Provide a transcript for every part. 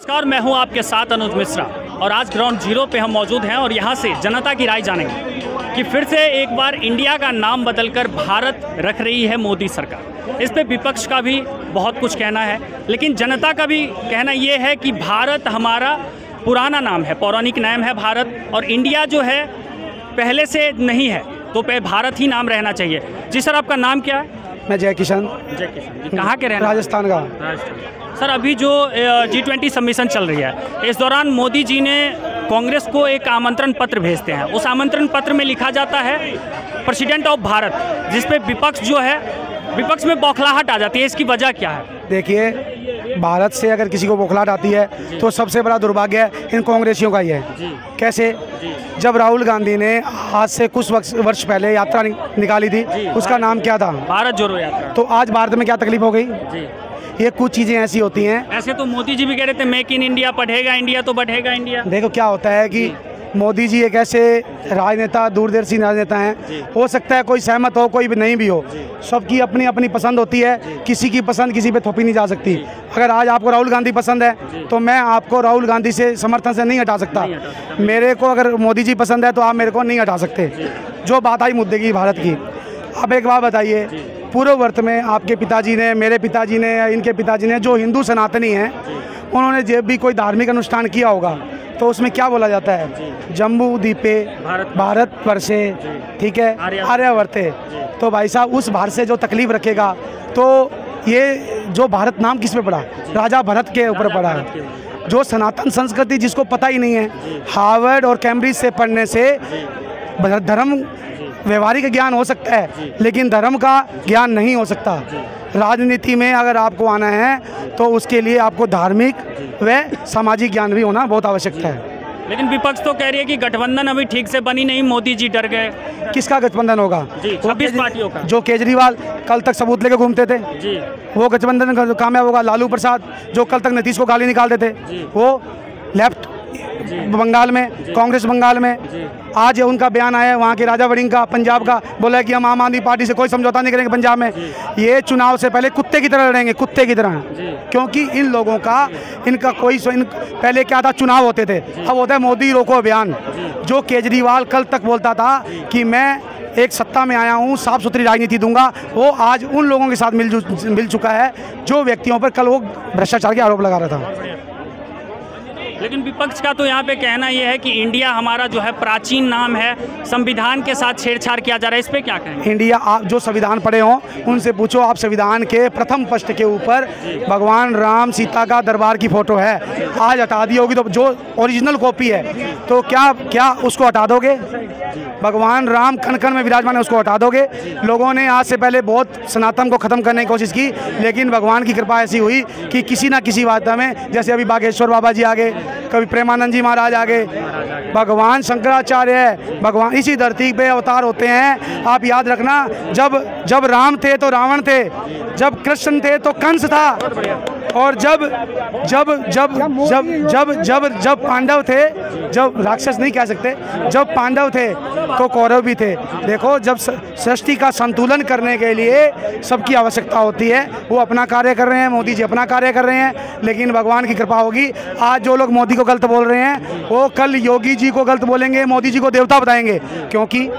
नमस्कार, मैं हूं आपके साथ अनुज मिश्रा और आज ग्राउंड जीरो पे हम मौजूद हैं और यहां से जनता की राय जानेंगे कि फिर से एक बार इंडिया का नाम बदलकर भारत रख रही है मोदी सरकार। इस पे विपक्ष का भी बहुत कुछ कहना है, लेकिन जनता का भी कहना ये है कि भारत हमारा पुराना नाम है, पौराणिक नाम है भारत, और इंडिया जो है पहले से नहीं है, तो पे भारत ही नाम रहना चाहिए। जी सर, आपका नाम क्या है? मैं जय किशन। जय किशन, कहाँ के रहना? राजस्थान का। सर, अभी जो G20 सम्मेलन चल रही है, इस दौरान मोदी जी ने कांग्रेस को एक आमंत्रण पत्र भेजते हैं। उस आमंत्रण पत्र में लिखा जाता है प्रेसिडेंट ऑफ भारत, जिस पे विपक्ष में बौखलाहट आ जाती है। इसकी वजह क्या है? देखिए, भारत से अगर किसी को बौखलाहट आती है तो सबसे बड़ा दुर्भाग्य इन कांग्रेसियों का ही है। कैसे? जब राहुल गांधी ने आज से कुछ वर्ष पहले यात्रा निकाली थी, उसका नाम क्या था? भारत जोड़ो यात्रा। तो आज भारत में क्या तकलीफ हो गई? ये कुछ चीज़ें ऐसी होती हैं। ऐसे तो मोदी जी भी कह रहे थे मेक इन इंडिया, बढ़ेगा इंडिया तो बढ़ेगा इंडिया। देखो क्या होता है कि मोदी जी एक ऐसे राजनेता, दूरदर्शी राजनेता हैं। हो सकता है कोई सहमत हो, कोई भी नहीं भी हो, सबकी अपनी अपनी पसंद होती है। किसी की पसंद किसी पे थोपी नहीं जा सकती। अगर आज आपको राहुल गांधी पसंद है तो मैं आपको राहुल गांधी से समर्थन से नहीं हटा सकता। मेरे को अगर मोदी जी पसंद है तो आप मेरे को नहीं हटा सकते। जो बात आई मुद्दे की, भारत की, आप एक बात बताइए, पूर्व वर्त में आपके पिताजी ने, मेरे पिताजी ने या इनके पिताजी ने, जो हिंदू सनातनी हैं, उन्होंने जब भी कोई धार्मिक अनुष्ठान किया होगा तो उसमें क्या बोला जाता है? जम्बू द्वीपे भारत वर्षे, ठीक है, आर्यावर्ते। तो भाई साहब, उस भारत से जो तकलीफ रखेगा, तो ये जो भारत नाम किस पे पड़ा? राजा भरत के ऊपर पड़ा है। जो सनातन संस्कृति जिसको पता ही नहीं है, हार्वर्ड और कैम्ब्रिज से पढ़ने से धर्म, व्यवहारिक ज्ञान हो सकता है लेकिन धर्म का ज्ञान नहीं हो सकता। राजनीति में अगर आपको आना है तो उसके लिए आपको धार्मिक व सामाजिक ज्ञान भी होना बहुत आवश्यकता है। लेकिन विपक्ष तो कह रही है कि गठबंधन अभी ठीक से बनी नहीं, मोदी जी डर गए। किसका गठबंधन होगा? 26 पार्टियों का। जो केजरीवाल कल तक सबूत लेके घूमते थे जी, वो गठबंधन कामयाब होगा। लालू प्रसाद जो कल तक नीतीश को गाली निकालते थे, वो लेफ्ट बंगाल में, कांग्रेस बंगाल में। आज उनका बयान आया वहाँ के राजा वड़िंग का, पंजाब का, बोला है कि हम आम आदमी पार्टी से कोई समझौता नहीं करेंगे पंजाब में। ये चुनाव से पहले कुत्ते की तरह लड़ेंगे, कुत्ते की तरह, क्योंकि इन लोगों का, इनका कोई पहले क्या था? चुनाव होते थे, अब होता है मोदी रोको अभियान। जो केजरीवाल कल तक बोलता था कि मैं एक सत्ता में आया हूँ, साफ सुथरी राजनीति दूंगा, वो आज उन लोगों के साथ मिल चुका है जो व्यक्तियों पर कल वो भ्रष्टाचार के आरोप लगा रहा था। लेकिन विपक्ष का तो यहाँ पे कहना यह है कि इंडिया हमारा जो है प्राचीन नाम है, संविधान के साथ छेड़छाड़ किया जा रहा है। इस पे क्या कहेंगे? इंडिया, आप जो संविधान पढ़े हों उनसे पूछो, आप संविधान के प्रथम पृष्ठ के ऊपर भगवान राम सीता का दरबार की फोटो है, आज हटा दी होगी तो जो ओरिजिनल कॉपी है तो क्या उसको हटा दोगे? भगवान राम कण कण में विराजमान है, उसको हटा दोगे? लोगों ने आज से पहले बहुत सनातन को ख़त्म करने की कोशिश की, लेकिन भगवान की कृपा ऐसी हुई कि किसी ना किसी बात में, जैसे अभी बागेश्वर बाबा जी आ गए, कभी प्रेमानंद जी महाराज आ गए, भगवान शंकराचार्य है, भगवान इसी धरती पे अवतार होते हैं। आप याद रखना, जब राम थे तो रावण थे, जब कृष्ण थे तो कंस था, और जब पांडव थे, जब राक्षस नहीं कह सकते, जब पांडव थे तो कौरव भी थे। देखो, जब सृष्टि का संतुलन करने के लिए सबकी आवश्यकता होती है, वो अपना कार्य कर रहे हैं, मोदी जी अपना कार्य कर रहे हैं, लेकिन भगवान की कृपा होगी। आज जो लोग मोदी को गलत बोल रहे हैं वो कल योगी जी को गलत बोलेंगे, मोदी जी को देवता बताएंगे, क्योंकि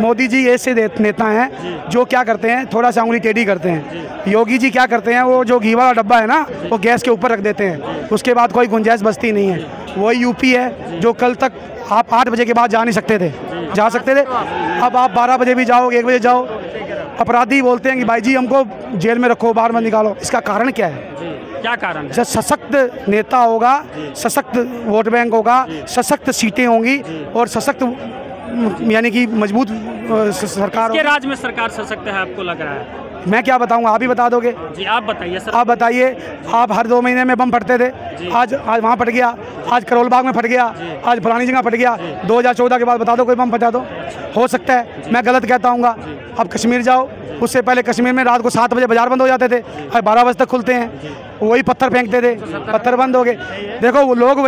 मोदी जी ऐसे नेता हैं जो क्या करते हैं, थोड़ा सा उंगली टेढ़ी करते हैं। योगी जी क्या करते हैं, वो जो घी वाला डब्बा है ना, वो गैस के ऊपर रख देते हैं, उसके बाद कोई गुंजाइश बचती नहीं है। वही यूपी है जो कल तक आप 8 बजे के बाद जा नहीं सकते थे, जा सकते थे, अब आप 12 बजे भी जाओ, 1 बजे जाओ। अपराधी बोलते हैं कि भाई जी हमको जेल में रखो, बाहर मत निकालो। इसका कारण क्या है? क्या कारण है? जब सशक्त नेता होगा, सशक्त वोट बैंक होगा, सशक्त सीटें होंगी और सशक्त यानी कि मजबूत सरकार। के राज में सरकार सशक्त है आपको लग रहा है? मैं क्या बताऊंगा, आप ही बता दोगे। जी आप बताइए सर। आप बताइए, आप हर 2 महीने में बम फटते थे, आज वहाँ फट गया, आज करोल बाग में फट गया, आज फलानी जगह फट गया। 2014 के बाद बता दो कोई बम फटा दो, हो सकता है मैं गलत कहता हूँ। अब कश्मीर जाओ, उससे पहले कश्मीर में रात को 7 बजे बाजार बंद हो जाते थे, आज 12 बजे तक खुलते हैं। वही पत्थर फेंकते थे, पत्थर बंद हो गए। देखो, वो लोग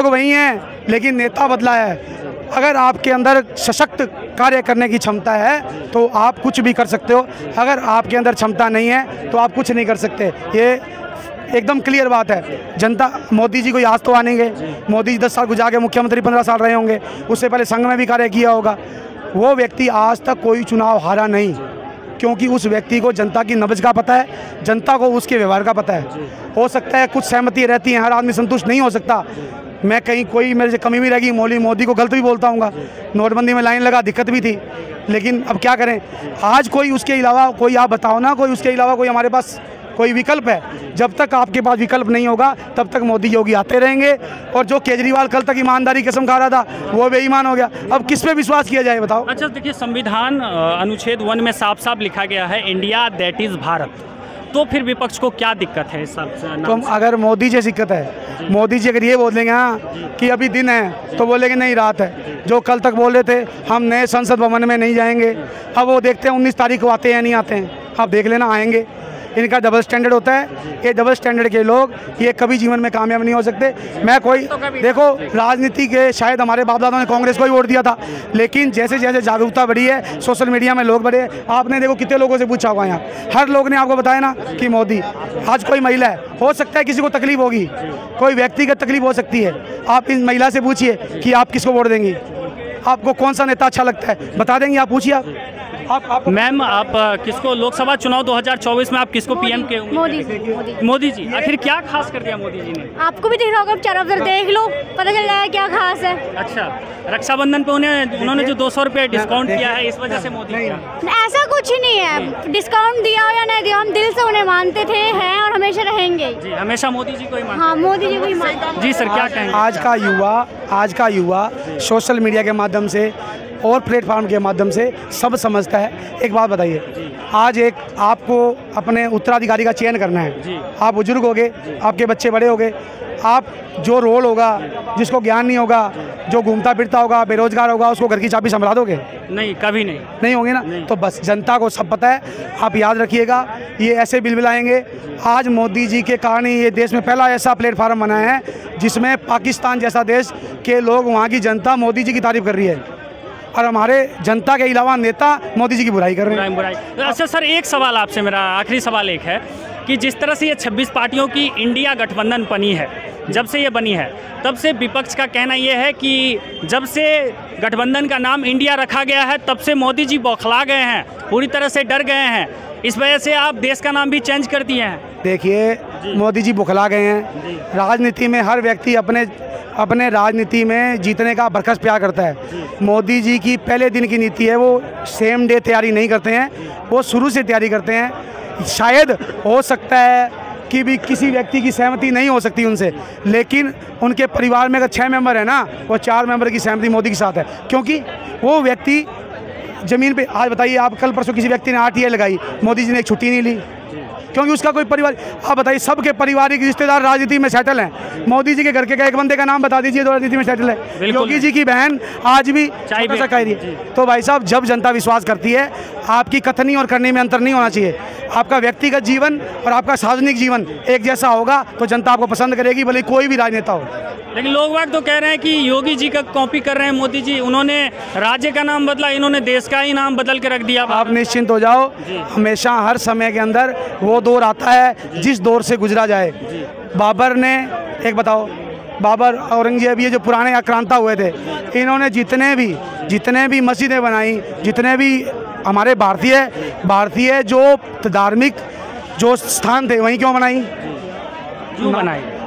वही हैं, लेकिन नेता बदला है। अगर आपके अंदर सशक्त कार्य करने की क्षमता है तो आप कुछ भी कर सकते हो, अगर आपके अंदर क्षमता नहीं है तो आप कुछ नहीं कर सकते। ये एकदम क्लियर बात है। जनता मोदी जी को आज तो आनेंगे, मोदी जी 10 साल गुजार के मुख्यमंत्री 15 साल रहे होंगे, उससे पहले संघ में भी कार्य किया होगा। वो व्यक्ति आज तक कोई चुनाव हारा नहीं, क्योंकि उस व्यक्ति को जनता की नब्ज का पता है, जनता को उसके व्यवहार का पता है। हो सकता है कुछ सहमति रहती है, हर आदमी संतुष्ट नहीं हो सकता, मैं कहीं कोई मेरे से कमी भी रहेगी, मोदी को गलत भी बोलता हूँ, नोटबंदी में लाइन लगा दिक्कत भी थी, लेकिन अब क्या करें। आज कोई उसके अलावा कोई आप बताओ ना, कोई उसके अलावा कोई हमारे पास कोई विकल्प है? जब तक आपके पास विकल्प नहीं होगा तब तक मोदी योगी आते रहेंगे। और जो केजरीवाल कल तक ईमानदारी कसम खा रहा था वो बेईमान हो गया। अब किस पे विश्वास किया जाए बताओ। अच्छा देखिए, संविधान अनुच्छेद 1 में साफ साफ लिखा गया है इंडिया दैट इज़ भारत, तो फिर विपक्ष को क्या दिक्कत है इस सब? तो अगर मोदी जी दिक्कत है, मोदी जी अगर ये बोल देंगे हाँ कि अभी दिन है, तो बोलेंगे नहीं रात है। जो कल तक बोल रहे थे हम नए संसद भवन में नहीं जाएंगे, अब वो देखते हैं 19 तारीख को आते हैं या नहीं आते हैं, आप देख लेना आएंगे। इनका डबल स्टैंडर्ड होता है, ये डबल स्टैंडर्ड के लोग ये कभी जीवन में कामयाब नहीं हो सकते। मैं कोई देखो राजनीति के शायद हमारे बाप दादा ने कांग्रेस को ही वोट दिया था, लेकिन जैसे जैसे जागरूकता बढ़ी है, सोशल मीडिया में लोग बढ़े, आपने देखो कितने लोगों से पूछा होगा यहाँ, हर लोग ने आपको बताया ना कि मोदी। आज कोई महिला है, हो सकता है किसी को तकलीफ होगी, कोई व्यक्तिगत तकलीफ हो सकती है, आप इस महिला से पूछिए कि आप किसको वोट देंगी, आपको कौन सा नेता अच्छा लगता है, बता देंगे। आप पूछिए आप मैम, आप किसको लोकसभा चुनाव 2024 में आप किसको पीएम के मोदी जी। आखिर क्या खास कर दिया मोदी जी ने? आपको भी दिख रहा होगा, चारों तरफ देख लो, पता चल रहा है क्या खास है। अच्छा, रक्षाबंधन पे उन्होंने जो 200 रुपये डिस्काउंट किया है, इस वजह से मोदी किया? ऐसा कुछ ही नहीं है, डिस्काउंट दिया हो या नहीं दिया, हम दिल से उन्हें मानते थे, हैं और हमेशा रहेंगे। जी, हमेशा मोदी जी को ही मानते। हाँ, मोदी जी को ही मानते। जी सर, क्या कहेंगे? आज का युवा सोशल मीडिया के माध्यम से और प्लेटफार्म के माध्यम से सब समझता है। एक बात बताइए, आज एक आपको अपने उत्तराधिकारी का चयन करना है, आप बुजुर्ग हो गए, आपके बच्चे बड़े हो गए, आप जो रोल होगा, जिसको ज्ञान नहीं होगा, जो घूमता फिरता होगा, बेरोजगार होगा, उसको घर की चाबी संभला दोगे? नहीं, कभी नहीं होंगे ना। तो बस जनता को सब पता है, आप याद रखिएगा, ये ऐसे बिल आएंगे। आज मोदी जी के कारण ही ये देश में पहला ऐसा प्लेटफार्म बना है जिसमें पाकिस्तान जैसा देश के लोग, वहाँ की जनता मोदी जी की तारीफ कर रही है, और हमारे जनता के अलावा नेता मोदी जी की बुराई कर रहे हैं। अच्छा सर, एक सवाल आपसे, मेरा आखिरी सवाल एक है कि जिस तरह से ये 26 पार्टियों की इंडिया गठबंधन बनी है, जब से ये बनी है तब से विपक्ष का कहना ये है कि जब से गठबंधन का नाम इंडिया रखा गया है तब से मोदी जी बौखला गए हैं, पूरी तरह से डर गए हैं, इस वजह से आप देश का नाम भी चेंज कर दिए हैं। देखिए, मोदी जी बौखला गए हैं। राजनीति में हर व्यक्ति अपने राजनीति में जीतने का बरखस प्यार करता है। मोदी जी की पहले दिन की नीति है, वो सेम डे तैयारी नहीं करते हैं, वो शुरू से तैयारी करते हैं। शायद हो सकता है कि भी किसी व्यक्ति की सहमति नहीं हो सकती उनसे, लेकिन उनके परिवार में अगर 6 मेंबर है ना, वो 4 मेंबर की सहमति मोदी के साथ है, क्योंकि वो व्यक्ति ज़मीन पे। आज बताइए, आप कल परसों किसी व्यक्ति ने RTI लगाई, मोदी जी ने एक छुट्टी नहीं ली, क्योंकि उसका कोई परिवार। आप बताइए, सबके पारिवारिक रिश्तेदार राजनीति में सेटल हैं। मोदी जी के घर के एक बंदे का नाम बता दीजिए जो राजनीति में सेटल है। योगी जी की बहन आज भी छोटा सा कह रही है। तो भाई साहब, जब जनता विश्वास करती है, आपकी कथनी और करनी में अंतर नहीं होना चाहिए। आपका व्यक्तिगत जीवन और आपका सार्वजनिक जीवन एक जैसा होगा तो जनता आपको पसंद करेगी, भले कोई भी राजनेता हो। लेकिन लोग बाग तो कह रहे हैं कि योगी जी का कॉपी कर रहे हैं मोदी जी, उन्होंने राज्य का नाम बदला, इन्होंने देश का ही नाम बदल के रख दिया। आप निश्चिंत हो जाओ, हमेशा हर समय के अंदर वो दौर आता है जिस दौर से गुजरा जाए। बाबर ने, एक बताओ, बाबर, औरंगजेब, ये जो पुराने आक्रांता हुए थे, इन्होंने जितने भी मस्जिदें बनाई, जितने भी हमारे भारतीय जो धार्मिक जो स्थान थे, वहीं क्यों बनाई?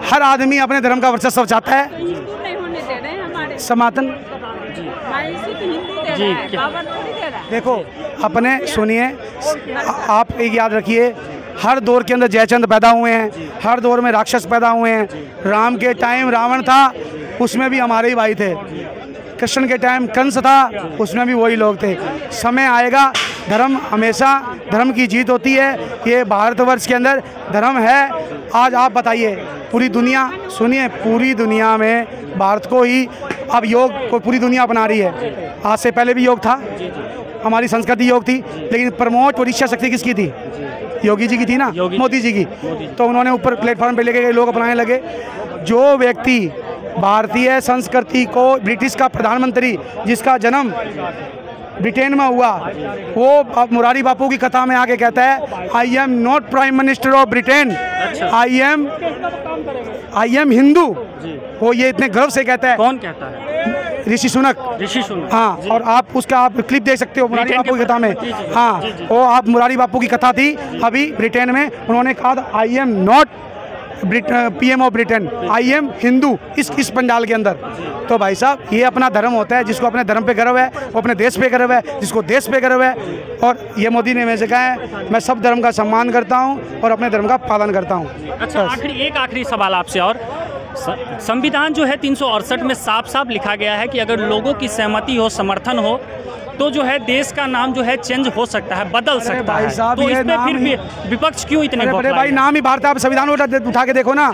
हर आदमी अपने धर्म का वर्चस्व चाहता है। सनातन जी, देखो, अपने सुनिए, आप एक याद रखिए, हर दौर के अंदर जयचंद पैदा हुए हैं, हर दौर में राक्षस पैदा हुए हैं। राम के टाइम रावण था, उसमें भी हमारे ही भाई थे। कृष्ण के टाइम कंस था, उसमें भी वही लोग थे। समय आएगा, धर्म हमेशा धर्म की जीत होती है। ये भारतवर्ष के अंदर धर्म है। आज आप बताइए, पूरी दुनिया, सुनिए, पूरी दुनिया में भारत को ही अब योग को पूरी दुनिया अपना रही है। आज से पहले भी योग था, हमारी संस्कृति योग थी, लेकिन प्रमोट और इच्छा शक्ति किसकी थी? योगी जी की थी ना, मोदी जी की। तो उन्होंने ऊपर प्लेटफॉर्म पे लेके गए, लोग अपनाने लगे। जो व्यक्ति भारतीय संस्कृति को, ब्रिटिश का प्रधानमंत्री जिसका जन्म ब्रिटेन में हुआ, वो मुरारी बापू की कथा में आके कहता है I am not prime minister of Britain, I am Hindu. वो ये इतने गर्व से कहता है। कौन कहता है? ऋषि सुनक। हाँ, और आप उसका आप क्लिप देख सकते हो मुरारी बापू की कथा में। हाँ, वो आप मुरारी बापू की कथा थी अभी ब्रिटेन में, उन्होंने कहा I am not PM of Britain, I am Hindu, इस पंडाल के अंदर। तो भाई साहब, ये अपना धर्म होता है, जिसको अपने धर्म पे गर्व है वो अपने देश पे गर्व है, जिसको देश पे गर्व है। और ये मोदी ने मेरे से कहा है मैं सब धर्म का सम्मान करता हूँ और अपने धर्म का पालन करता हूँ। अच्छा, एक आखिरी सवाल आपसे। और संविधान जो है 368 में साफ साफ लिखा गया है कि अगर लोगों की सहमति हो, समर्थन हो, तो जो है देश का नाम जो है चेंज हो सकता है, बदल सकता है। तो इस पे फिर भी विपक्ष क्यों इतने बड़े भाई, नाम ही भारत है। आप संविधान उठा के देखो ना,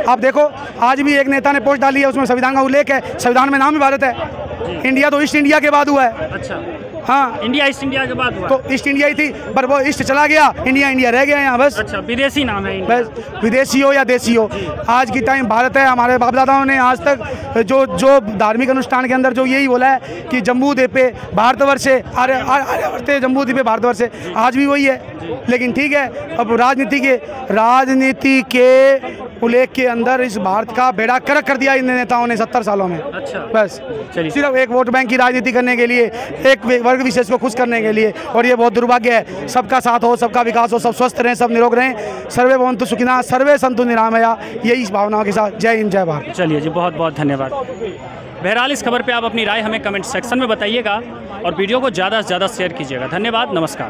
आप देखो आज भी एक नेता ने पोस्ट डाली है, उसमें संविधान का उल्लेख है, संविधान में नाम ही भारत है। इंडिया तो ईस्ट इंडिया के बाद हुआ है। अच्छा, हाँ, इंडिया ईस्ट इंडिया के बाद हुआ। तो ईस्ट इंडिया ही थी, पर वो ईस्ट चला गया, इंडिया रह गया यहाँ बस। अच्छा, विदेशी नाम है बस, विदेशी हो या देसी हो, आज की टाइम भारत है। हमारे बाप दादाओं ने आज तक जो धार्मिक अनुष्ठान के अंदर जो यही बोला है कि जम्मू द्वीपे भारतवर्ष है, आर्यवर्ते जम्मू द्वीपे भारतवर्ष है, आज भी वही है। लेकिन ठीक है, अब राजनीति के उल्लेख के अंदर इस भारत का बेड़ा गर्क कर दिया इन नेताओं ने 70 सालों में। अच्छा, बस सिर्फ एक वोट बैंक की राजनीति करने के लिए, एक वर्ग विशेष को खुश करने के लिए। और ये बहुत दुर्भाग्य है। सबका साथ हो, सबका विकास हो, सब स्वस्थ रहें, सब निरोग रहें। सर्वे भवन्तु सुखिनः, सर्वे सन्तु निरामया, यही इस भावनाओं के साथ। जय हिंद, जय भारत। चलिए जी, बहुत बहुत धन्यवाद। बहरहाल, इस खबर पे आप अपनी राय हमें कमेंट सेक्शन में बताइएगा और वीडियो को ज़्यादा से ज़्यादा शेयर कीजिएगा। धन्यवाद, नमस्कार।